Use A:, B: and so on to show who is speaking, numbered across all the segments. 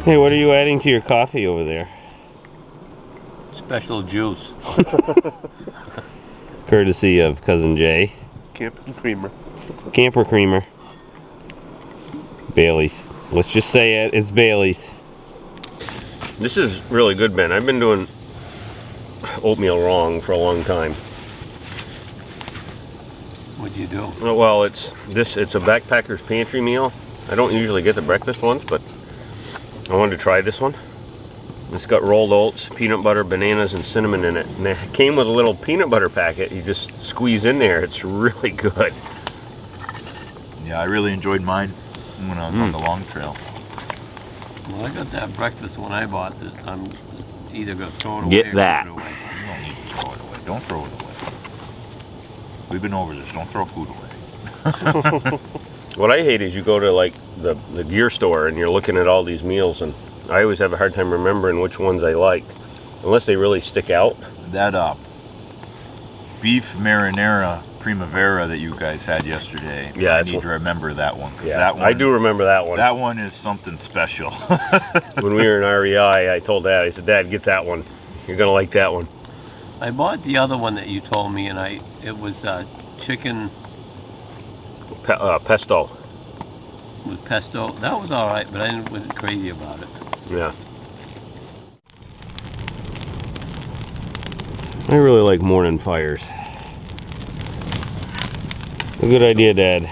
A: Hey, what are you adding to your coffee over there?
B: Special juice.
A: Courtesy of Cousin Jay.
C: Camper creamer.
A: Camper creamer. Bailey's. Let's just say it, it's Bailey's. This is really good, Ben. I've been doing oatmeal wrong for a long time.
B: What'd you do?
A: Well, it's a backpacker's pantry meal. I don't usually get the breakfast ones, but I wanted to try this one. It's got rolled oats, peanut butter, bananas, and cinnamon in it. And it came with a little peanut butter packet you just squeeze in there. It's really good.
D: Yeah, I really enjoyed mine when I was on the long trail.
B: Well, I got that breakfast when I bought this. I'm either going to throw it away
A: Get
B: or
A: that.
B: put it away.
D: You don't need to throw it away. Don't throw it away. We've been over this. Don't throw food away.
A: What I hate is you go to like the gear store and you're looking at all these meals, and I always have a hard time remembering which ones I like, unless they really stick out.
D: That beef marinara primavera that you guys had yesterday.
A: Yeah,
D: I need to remember that one.
A: Yeah,
D: that one,
A: I do remember that one.
D: That one is something special.
A: When we were in REI, I told Dad, I said, Dad, get that one. You're gonna like that one.
B: I bought the other one that you told me, and it was chicken
A: Pesto.
B: with pesto. That was all right, but I wasn't crazy about it.
A: Yeah. I really like morning fires. It's a good idea, Dad.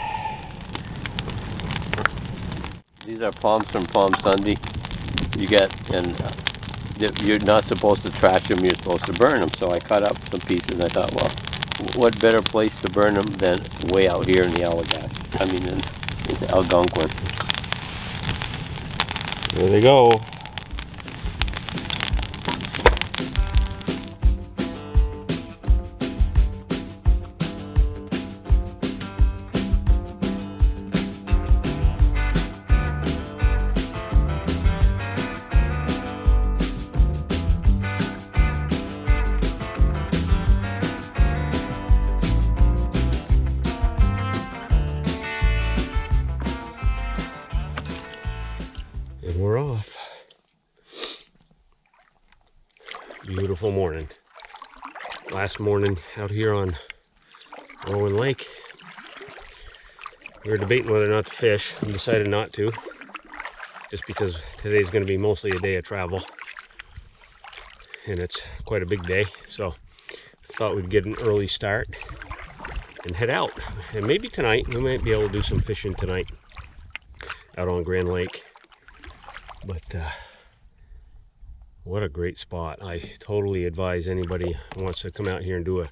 B: These are palms from Palm Sunday. You get, and you're not supposed to trash them, you're supposed to burn them. So I cut up some pieces and I thought, well, what better place to burn them than way out here in the in Algonquin.
A: There they go. And we're off. Beautiful morning. Last morning out here on Rowan Lake. We were debating whether or not to fish. We decided not to, just because today's going to be mostly a day of travel. And it's quite a big day, so thought we'd get an early start and head out. And maybe tonight, we might be able to do some fishing tonight out on Grand Lake. But what a great spot. I totally advise anybody who wants to come out here and do a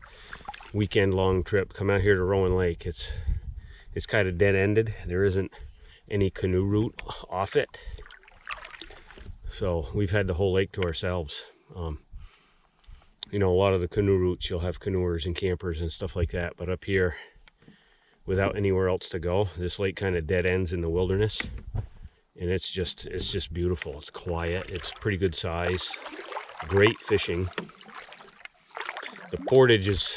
A: weekend long trip, come out here to Rowan Lake. It's kind of dead-ended. There isn't any canoe route off it, so we've had the whole lake to ourselves. You know, a lot of the canoe routes, you'll have canoers and campers and stuff like that, but up here, without anywhere else to go, this lake kind of dead ends in the wilderness. And it's just beautiful. It's quiet. It's pretty good size. Great fishing. The portage is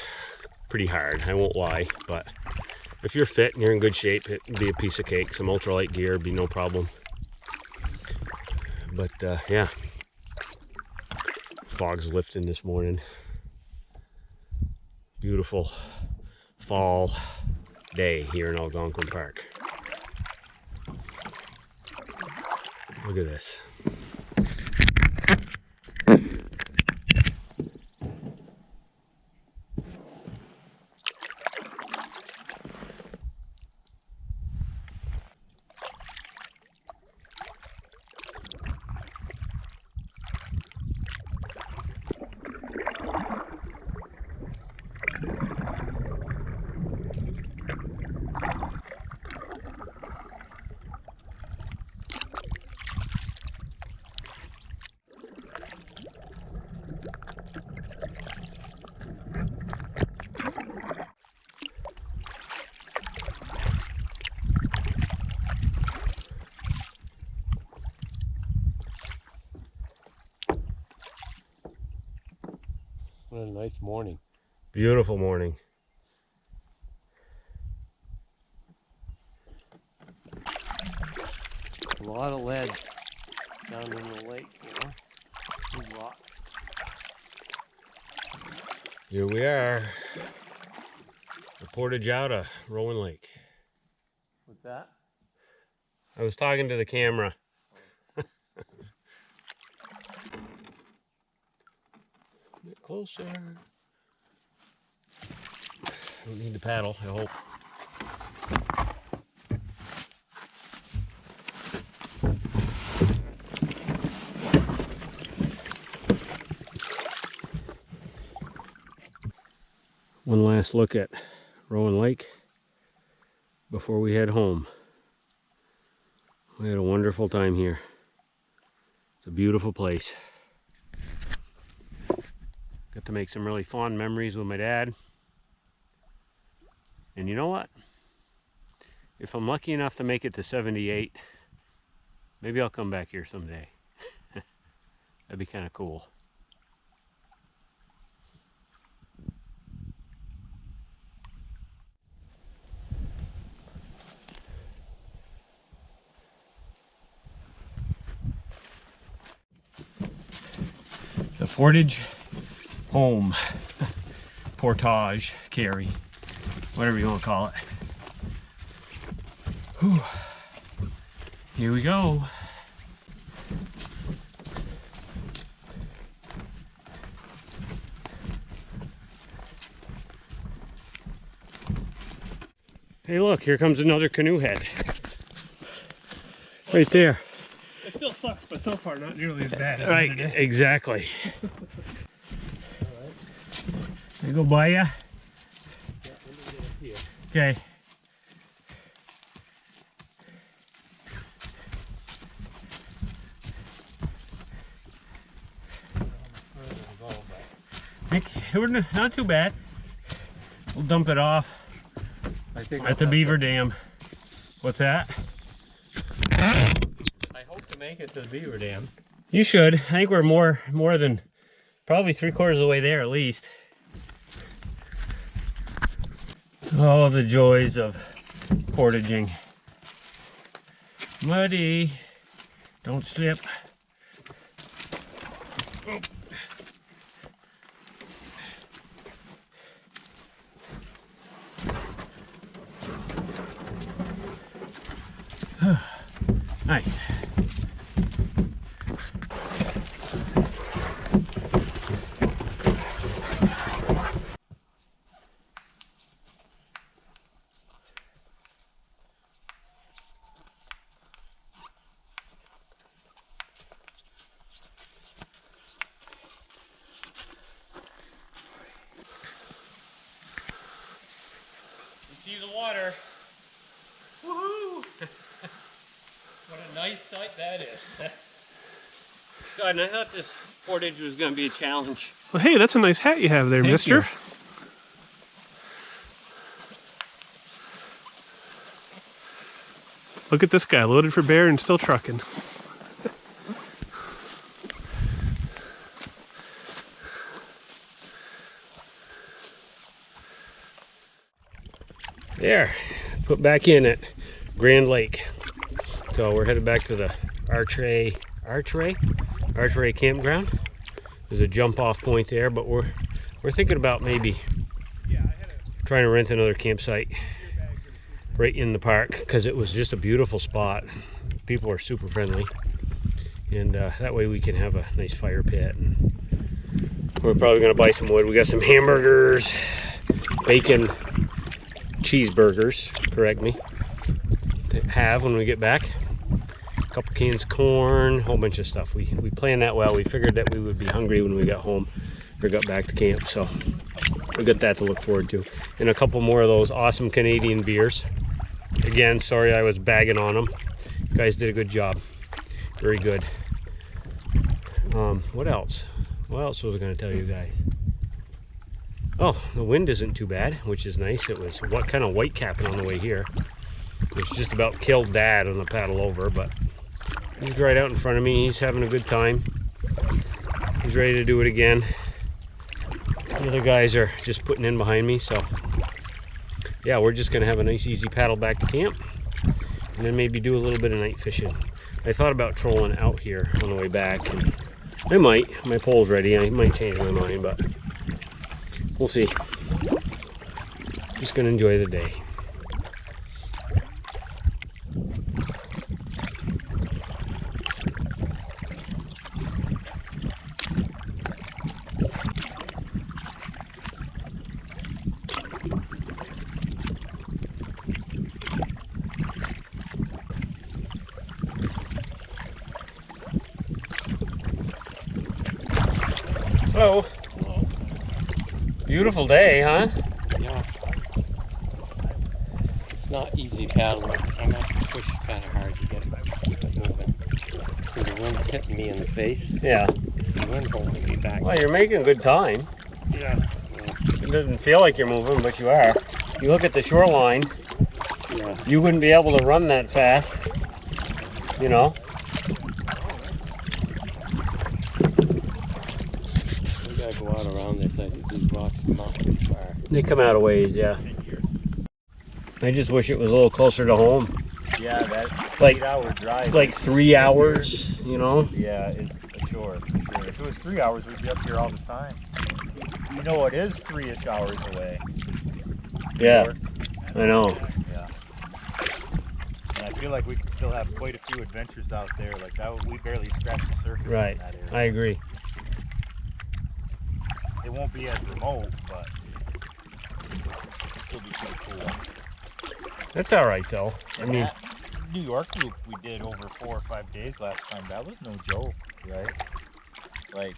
A: pretty hard, I won't lie, but if you're fit and you're in good shape, it'd be a piece of cake. Some ultralight gear would be no problem. But yeah, fog's lifting this morning. Beautiful fall day here in Algonquin Park. Look at this.
B: What a nice morning.
A: Beautiful morning.
B: A lot of lead down in lake, you know? These rocks.
A: Here we are. The portage out of Rowan Lake.
B: What's that?
A: I was talking to the camera. A bit closer. Don't need the paddle, I hope. One last look at Rowan Lake before we head home. We had a wonderful time here. It's a beautiful place. Got to make some really fond memories with my dad. And you know what? If I'm lucky enough to make it to 78, maybe I'll come back here someday. That'd be kind of cool. The portage home, portage, carry, whatever you want to call it. Whew. Here we go. Hey look, here comes another canoe head. Right there.
C: It still sucks, but so far not nearly as bad as
A: Right,
C: today.
A: exactly. Can I go by ya? Okay. We're not too bad. We'll dump it off at the beaver dam. What's that?
C: I hope to make it to the beaver dam.
A: You should. I think we're more than probably 3/4 of the way there at least. Oh, the joys of portaging. Muddy. Don't slip. Oh. Nice.
C: See the water. Woohoo! What a nice sight that is.
A: God, and I thought this portage was going to be a challenge.
C: Well, hey, that's a nice hat you have there,
A: Thank
C: mister.
A: you.
C: Look at this guy, loaded for bear and still trucking.
A: There, put back in at Grand Lake. So we're headed back to the Archway campground. There's a jump off point there, but we're thinking about maybe trying to rent another campsite right in the park because it was just a beautiful spot. People are super friendly, and that way we can have a nice fire pit. And we're probably gonna buy some wood. We got some hamburgers, bacon, cheeseburgers, correct me, to have when we get back. A couple cans of corn, a whole bunch of stuff. We planned that well. We figured that we would be hungry when we got home or got back to camp, so we got that to look forward to. And a couple more of those awesome Canadian beers. Again, sorry I was bagging on them. You guys did a good job. Very good. What else? What else was I going to tell you guys? Oh, the wind isn't too bad, which is nice. It was what kind of white capping on the way here. It's just about killed Dad on the paddle over, but he's right out in front of me. He's having a good time. He's ready to do it again. The other guys are just putting in behind me, so yeah, we're just gonna have a nice easy paddle back to camp and then maybe do a little bit of night fishing. I thought about trolling out here on the way back. And I might. My pole's ready. I might change my mind, but we'll see. Just gonna enjoy the day. Hello.
C: Hello.
A: Beautiful day, huh?
C: Yeah. It's not easy paddling. I'm going to have to push kind of hard to get it moving. See, the wind's hitting me in the face.
A: Yeah.
C: The wind holding me back.
A: Well, you're making good time.
C: Yeah.
A: It doesn't feel like you're moving, but you are. You look at the shoreline,
C: Yeah.
A: you wouldn't be able to run that fast, you know?
C: We got to go out around this. I think these rocks come out pretty far.
A: They come out a ways, yeah. I just wish it was a little closer to home.
E: Yeah, that
A: Like-
E: 8-hour drive.
A: Like 3 hours, you know?
E: Yeah, it's a chore. For sure. If it was 3 hours, we'd be up here all the time. You know, it is 3-ish hours away.
A: Yeah,
E: Sure.
A: I know.
E: Yeah. And I feel like we could still have quite a few adventures out there. Like that, we barely scratched the surface
A: Right.
E: in that area.
A: I agree.
E: It won't be as remote, but it'll still be pretty cool.
A: That's all right, though. I mean,
E: that New York loop we did over 4 or 5 days last time, that was no joke, right? Like,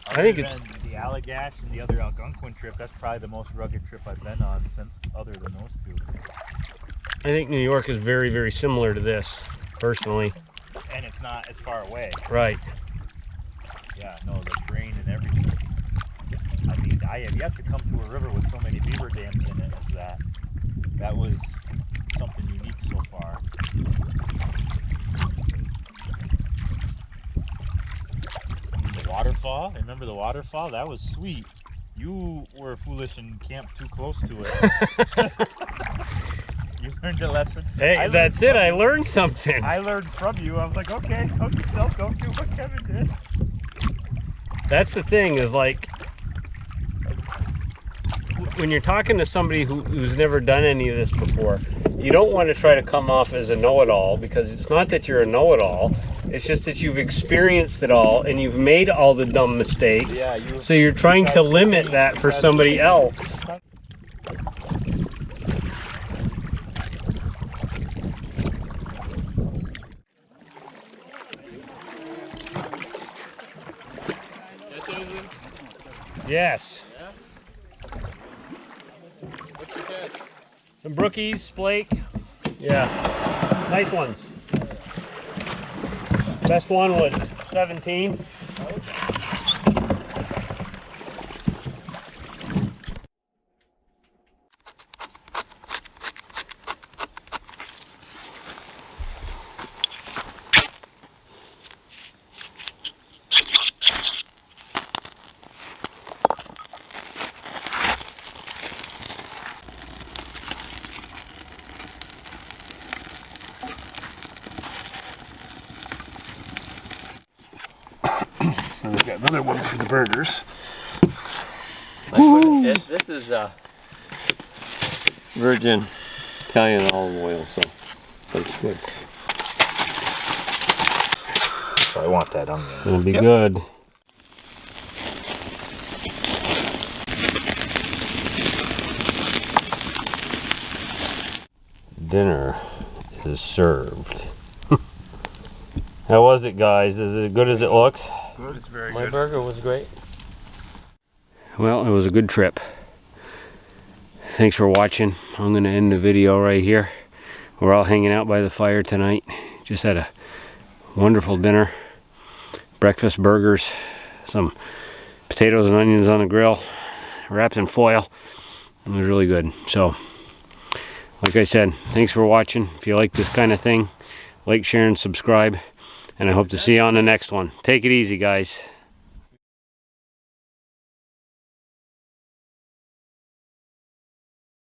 A: I think
E: other than the Allagash and the other Algonquin trip, that's probably the most rugged trip I've been on since, other than those two.
A: I think New York is very, very similar to this, personally.
E: And it's not as far away.
A: Right.
E: Yeah, no, the terrain and everything. I mean, I have yet to come to a river with so many beaver dams in it as that. That was something unique so far. The waterfall, remember the waterfall? That was sweet. You were foolish and camped too close to it. You learned a lesson.
A: Hey, that's it. I learned something.
E: I learned from you. I was like, okay, help yourself. Don't do what Kevin did.
A: That's the thing, is like, when you're talking to somebody who's never done any of this before, you don't want to try to come off as a know-it-all, because it's not that you're a know-it-all, it's just that you've experienced it all and you've made all the dumb mistakes.
E: Yeah,
A: so you're trying to limit that for somebody else. Yes. Some brookies, splake. Yeah. Nice ones. Best one was 17. And we've got another one for the burgers.
B: This is virgin Italian olive oil, so that's good.
E: So I want that on there.
A: It'll be good. Dinner is served. How was it, guys? Is it as good as it looks?
E: Good, it's very
B: My
E: good.
B: burger was great.
A: Well, it was a good trip. Thanks for watching. I'm going to end the video right here. We're all hanging out by the fire tonight. Just had a wonderful dinner. Breakfast burgers, some potatoes and onions on the grill, wrapped in foil. It was really good. So, like I said, thanks for watching. If you like this kind of thing, like, share, and subscribe. And I hope to see you on the next one. Take it easy, guys.